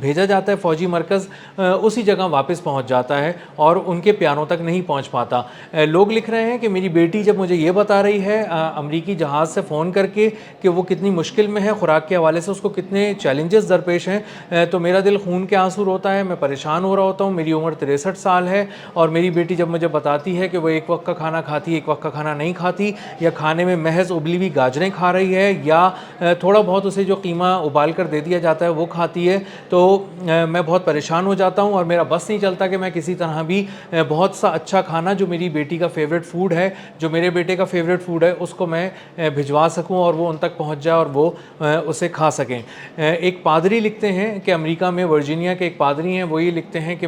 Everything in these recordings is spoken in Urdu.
بھیجا جاتا ہے فوجی مرکز، اسی جگہ واپس پہنچ جاتا ہے اور ان کے پیاروں تک نہیں پہنچ پاتا۔ لوگ لکھ رہے ہیں کہ میری بیٹی جب مجھے یہ بتا رہی ہے امریکی جہاز سے فون کر کے کہ وہ کتنی مشکل میں ہے، خوراک کے حوالے سے اس کو کتنے چیلنجز درپیش ہیں، تو میرا دل خون کے آنسو روتا ہے، میں پریشان ہو رہا ہوتا ہوں۔ میری عمر 63 سال ہے اور میری بیٹی جب مجھے بتاتی ہے کہ وہ ایک وقت کا کھانا کھاتی ہے، ایک وقت کا کھانا نہیں کھاتی، یا کھانے میں محض ابلی ہوئی گاجریں کھا رہی ہے، یا تھوڑا بہت اسے جو قیمہ ابال کر دے دیا جاتا ہے وہ کھاتی ہے، تو میں بہت پریشان ہو جاتا ہوں اور میرا بس نہیں چلتا کہ میں کسی طرح بھی بہت سا اچھا کھانا جو میری بیٹی کا فیوریٹ فوڈ ہے، جو میرے بیٹے کا فیوریٹ فوڈ ہے، اس کو میں بھجوا سکوں اور وہ ان تک پہنچ جائے اور وہ اسے کھا سکیں۔ ایک پادری لکھتے ہیں کہ امریکہ میں ورجینیا کے ایک پادری ہیں، وہ یہ لکھتے ہیں کہ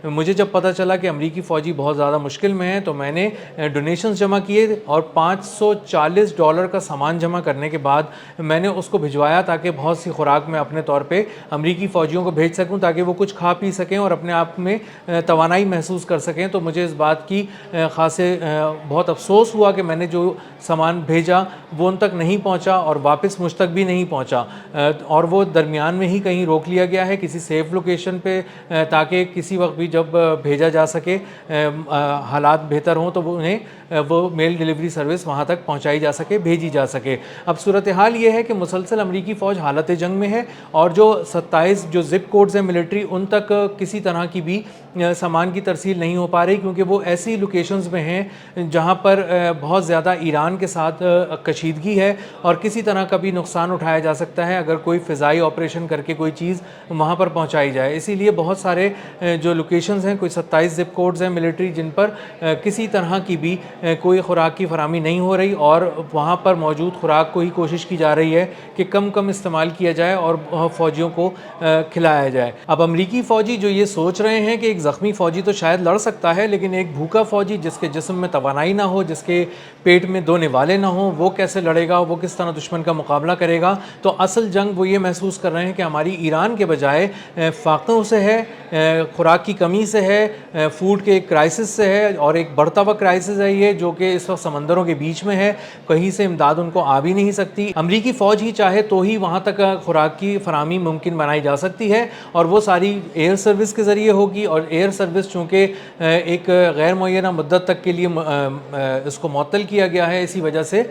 مجھے جب پتہ چلا کہ امریکی فوجی بہت زیادہ مشکل میں ہیں تو میں نے ڈونیشنز جمع کیے اور $540 کا سامان جمع کرنے کے بعد میں نے اس کو بھجوایا تاکہ بہت سی خوراک میں اپنے طور پہ امریکی فوجیوں کو بھیج سکوں تاکہ وہ کچھ کھا پی سکیں اور اپنے آپ میں توانائی محسوس کر سکیں۔ تو مجھے اس بات کی بہت افسوس ہوا کہ میں نے جو سامان بھیجا وہ ان تک نہیں پہنچا اور واپس مجھ تک بھی نہیں پہنچا، اور وہ درمیان میں ہی کہیں روک لیا گیا ہے کسی سیف لوکیشن پہ تاکہ کسی وقت بھی جب بھیجا جا سکے، حالات بہتر ہوں تو انہیں وہ میل ڈیلیوری سروس وہاں تک پہنچائی جا سکے، بھیجی جا سکے۔ اب صورتحال یہ ہے کہ مسلسل امریکی فوج حالت جنگ میں ہے اور جو 27 جو زپ کوڈز ہیں ملٹری، ان تک کسی طرح کی بھی سامان کی ترسیل نہیں ہو پا رہی، کیونکہ وہ ایسی لوکیشنز میں ہیں جہاں پر بہت زیادہ ایران کے ساتھ کشیدگی ہے اور کسی طرح کا بھی نقصان اٹھایا جا سکتا ہے اگر کوئی فضائی آپریشن کر کے کوئی چیز وہاں پر پہنچائی جائے۔ اسی لیے بہت سارے جو لوکیشنز ہیں، کوئی 27 زپ کوڈز ہیں ملٹری، جن پر کسی طرح کی بھی کوئی خوراک کی فراہمی نہیں ہو رہی اور وہاں پر موجود خوراک کو ہی کوشش کی جا رہی ہے کہ کم استعمال کیا جائے اور فوجیوں کو کھلایا جائے۔ اب امریکی فوجی جو یہ سوچ رہے ہیں کہ ایک زخمی فوجی تو شاید لڑ سکتا ہے، لیکن ایک بھوکا فوجی جس کے جسم میں توانائی نہ ہو، جس کے پیٹ میں 2 نوالے نہ ہوں، وہ کیسے لڑے گا، وہ کس طرح دشمن کا مقابلہ کرے گا؟ تو اصل جنگ وہ یہ محسوس کر رہے ہیں کہ ہماری ایران کے بجائے فاقوں سے ہے، خوراک کی کمی سے ہے، فوڈ کے ایک کرائسس سے ہے، اور ایک بڑھتا ہوا کرائسس ہے یہ، جو کہ اس وقت سمندروں کے بیچ میں ہے، کہیں سے امداد ان کو آ بھی نہیں سکتی۔ امریکی فوج ہی چاہے تو ہی وہاں تک خوراک کی فراہمی ممکن بنائی جا سکتی ہے، اور وہ ساری ایئر سروس کے ذریعے ہوگی، اور ایئر سروس چونکہ ایک غیر معینہ مدت تک کے لیے اس کو معطل کیا گیا ہے، اسی وجہ سے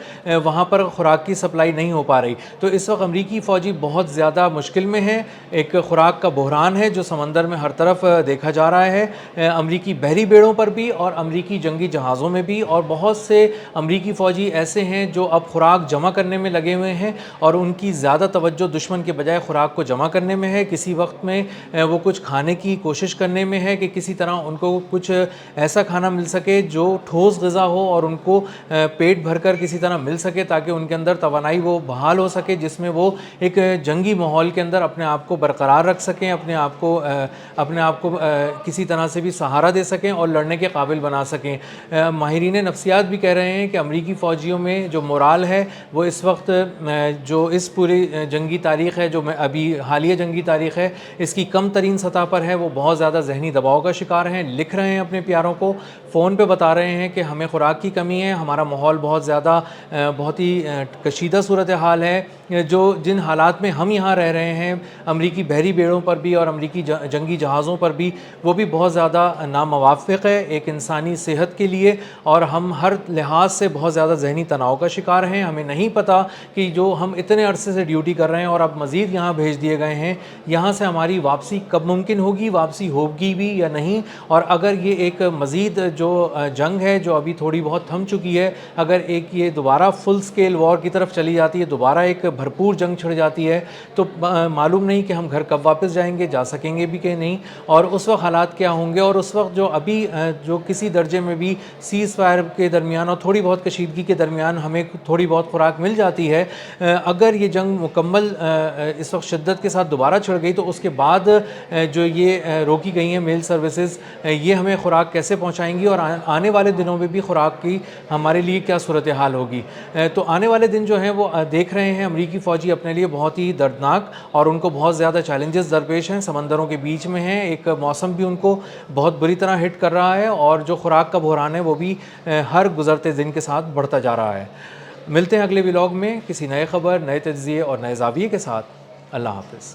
وہاں پر خوراک کی سپلائی نہیں ہو پا رہی۔ تو اس وقت امریکی فوجی بہت زیادہ مشکل میں ہیں، ایک خوراک کا بحران ہے جو سمندر میں ہر طرف دیکھا جا رہا ہے، امریکی بحری بیڑوں پر بھی اور امریکی جنگی جہازوں میں بھی، اور بہت سے امریکی فوجی ایسے ہیں جو اب خوراک جمع کرنے میں لگے ہوئے ہیں اور ان کی زیادہ توجہ دشمن کے بجائے خوراک کو جمع کرنے میں ہے۔ کسی وقت میں وہ کچھ کھانے کی کوشش کرنے میں ہے کہ کسی طرح ان کو کچھ ایسا کھانا مل سکے جو ٹھوس غذا ہو اور ان کو پیٹ بھر کر کسی طرح مل سکے تاکہ ان کے اندر توانائی وہ بحال ہو سکے، جس میں وہ ایک جنگی ماحول کے اندر اپنے آپ کو برقرار رکھ سکیں، اپنے آپ کو کسی طرح سے بھی سہارا دے سکیں اور لڑنے کے قابل بنا سکیں۔ ماہرین نفسیات بھی کہہ رہے ہیں کہ امریکی فوجیوں میں جو مورال ہے وہ اس وقت جو اس پوری جنگی تاریخ ہے، جو ابھی حالیہ جنگی تاریخ ہے، اس کی کم ترین سطح پر ہے، وہ بہت زیادہ ذہنی دباؤ کا شکار ہیں، لکھ رہے ہیں اپنے پیاروں کو، فون پہ بتا رہے ہیں کہ ہمیں خوراک کی کمی ہے، ہمارا ماحول بہت ہی کشیدہ صورتحال ہے، جن حالات میں ہم یہاں رہ رہے ہیں امریکی بحری بیڑوں پر بھی اور امریکی جنگی جہازوں پر بھی، وہ بھی بہت زیادہ ناموافق ہے ایک انسانی صحت کے لیے، اور ہم ہر لحاظ سے بہت زیادہ ذہنی تناؤ کا شکار ہیں۔ ہمیں نہیں پتہ کہ جو ہم اتنے عرصے سے ڈیوٹی کر رہے ہیں اور اب مزید یہاں بھیج دیے گئے ہیں، یہاں سے ہماری واپسی کب ممکن ہوگی، واپسی ہوگی بھی یا نہیں، اور اگر یہ ایک مزید جو جنگ ہے جو ابھی تھوڑی بہت تھم چکی ہے، اگر ایک یہ دوبارہ فل سکیل وار کی طرف چلی جاتی ہے، دوبارہ ایک بھرپور جنگ چھڑ جاتی ہے، تو معلوم نہیں کہ ہم گھر کب واپس جائیں گے، جا سکیں گے بھی کہ نہیں، اور اس وقت حالات کیا ہوں گے، اور اس وقت جو ابھی جو کسی درجے میں بھی سیز فائر کے درمیان اور تھوڑی بہت کشیدگی کے درمیان ہمیں تھوڑی بہت خوراک مل جاتی ہے، اگر یہ جنگ مکمل اس وقت شدت کے ساتھ دوبارہ چھڑ گئی تو اس کے بعد جو یہ روکی گئی ہیں میل سروسز، یہ ہمیں خوراک کیسے پہنچائیں گی، اور آنے والے دنوں میں بھی خوراک کی ہمارے لیے کیا صورتحال ہوگی۔ تو آنے والے دن جو ہیں وہ دیکھ رہے ہیں امریکی فوجی اپنے لیے بہت ہی دردناک، اور ان کو بہت زیادہ چیلنجز درپیش ہیں، سمندروں کے بیچ میں ہیں، ایک موسم بھی ان کو بہت بری طرح ہٹ کر رہا ہے، اور جو خوراک کا بحران ہے وہ بھی ہر گزرتے دن کے ساتھ بڑھتا جا رہا ہے۔ ملتے ہیں اگلے ولاگ میں کسی نئے خبر، نئے تجزیے اور نئے زاویے کے ساتھ۔ اللہ حافظ۔